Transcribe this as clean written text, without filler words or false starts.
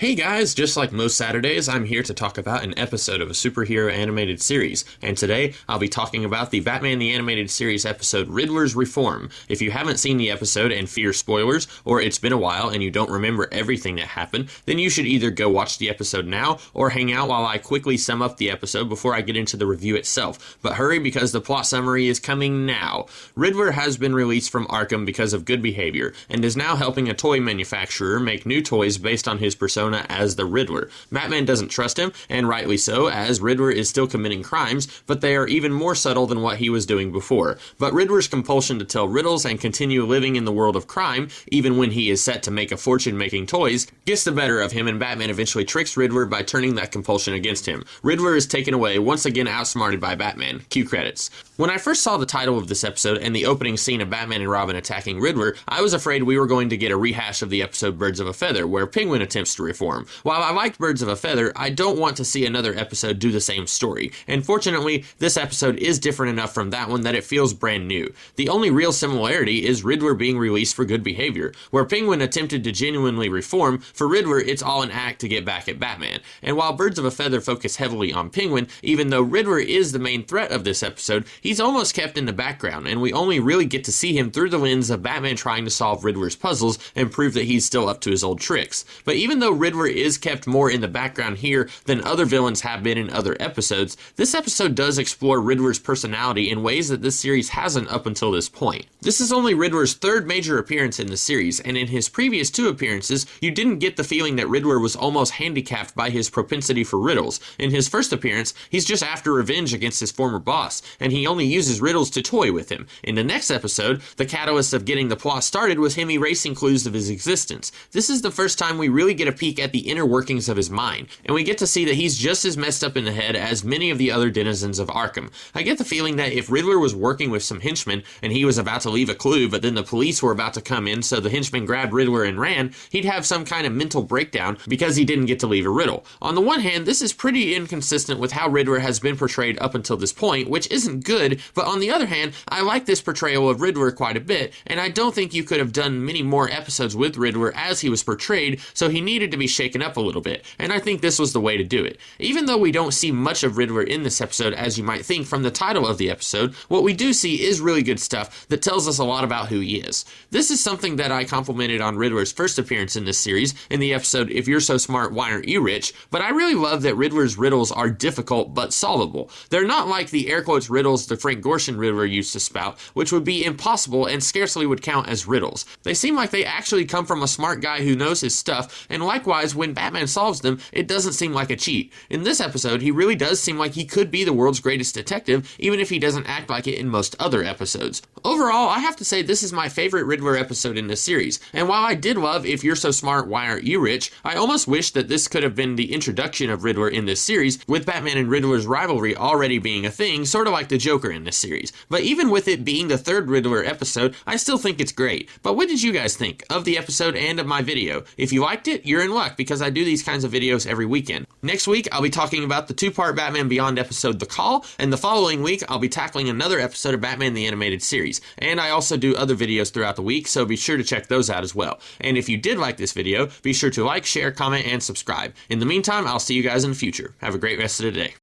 Hey guys, just like most Saturdays, I'm here to talk about an episode of a superhero animated series, and today I'll be talking about the Batman the Animated Series episode Riddlers Reform. If you haven't seen the episode and fear spoilers, or it's been a while and you don't remember everything that happened, then you should either go watch the episode now, or hang out while I quickly sum up the episode before I get into the review itself. But hurry, because the plot summary is coming now. Riddler has been released from Arkham because of good behavior, and is now helping a toy manufacturer make new toys based on his persona as the Riddler. Batman doesn't trust him, and rightly so, as Riddler is still committing crimes, but they are even more subtle than what he was doing before. But Riddler's compulsion to tell riddles and continue living in the world of crime, even when he is set to make a fortune making toys, gets the better of him, and Batman eventually tricks Riddler by turning that compulsion against him. Riddler is taken away, once again outsmarted by Batman. Cue credits. When I first saw the title of this episode and the opening scene of Batman and Robin attacking Riddler, I was afraid we were going to get a rehash of the episode Birds of a Feather, where Penguin attempts to reform. While I liked Birds of a Feather, I don't want to see another episode do the same story, and fortunately, this episode is different enough from that one that it feels brand new. The only real similarity is Riddler being released for good behavior. Where Penguin attempted to genuinely reform, for Riddler it's all an act to get back at Batman. And while Birds of a Feather focus heavily on Penguin, even though Riddler is the main threat of this episode, he's almost kept in the background, and we only really get to see him through the lens of Batman trying to solve Riddler's puzzles and prove that he's still up to his old tricks. But even though Riddler is kept more in the background here than other villains have been in other episodes, this episode does explore Riddler's personality in ways that this series hasn't up until this point. This is only Riddler's third major appearance in the series, and in his previous two appearances, you didn't get the feeling that Riddler was almost handicapped by his propensity for riddles. In his first appearance, he's just after revenge against his former boss, and he only uses riddles to toy with him. In the next episode, the catalyst of getting the plot started was him erasing clues of his existence. This is the first time we really get a peek at the inner workings of his mind, and we get to see that he's just as messed up in the head as many of the other denizens of Arkham. I get the feeling that if Riddler was working with some henchmen, and he was about to leave a clue, but then the police were about to come in, so the henchmen grabbed Riddler and ran, he'd have some kind of mental breakdown because he didn't get to leave a riddle. On the one hand, this is pretty inconsistent with how Riddler has been portrayed up until this point, which isn't good, but on the other hand, I like this portrayal of Riddler quite a bit, and I don't think you could have done many more episodes with Riddler as he was portrayed, so he needed to be shaken up a little bit, and I think this was the way to do it. Even though we don't see much of Riddler in this episode as you might think from the title of the episode, what we do see is really good stuff that tells us a lot about who he is. This is something that I complimented on Riddler's first appearance in this series, in the episode If You're So Smart, Why Aren't You Rich? But I really love that Riddler's riddles are difficult but solvable. They're not like the air quotes riddles the Frank Gorshin Riddler used to spout, which would be impossible and scarcely would count as riddles. They seem like they actually come from a smart guy who knows his stuff, and likewise, when Batman solves them, it doesn't seem like a cheat. In this episode, he really does seem like he could be the world's greatest detective, even if he doesn't act like it in most other episodes. Overall, I have to say this is my favorite Riddler episode in this series, and while I did love If You're So Smart, Why Aren't You Rich? I almost wish that this could have been the introduction of Riddler in this series, with Batman and Riddler's rivalry already being a thing, sort of like the Joker in this series. But even with it being the third Riddler episode, I still think it's great. But what did you guys think of the episode and of my video? If you liked it, you're in luck, because I do these kinds of videos every weekend. Next week, I'll be talking about the two-part Batman Beyond episode, The Call, and the following week, I'll be tackling another episode of Batman the Animated Series. And I also do other videos throughout the week, so be sure to check those out as well. And if you did like this video, be sure to like, share, comment, and subscribe. In the meantime, I'll see you guys in the future. Have a great rest of the day.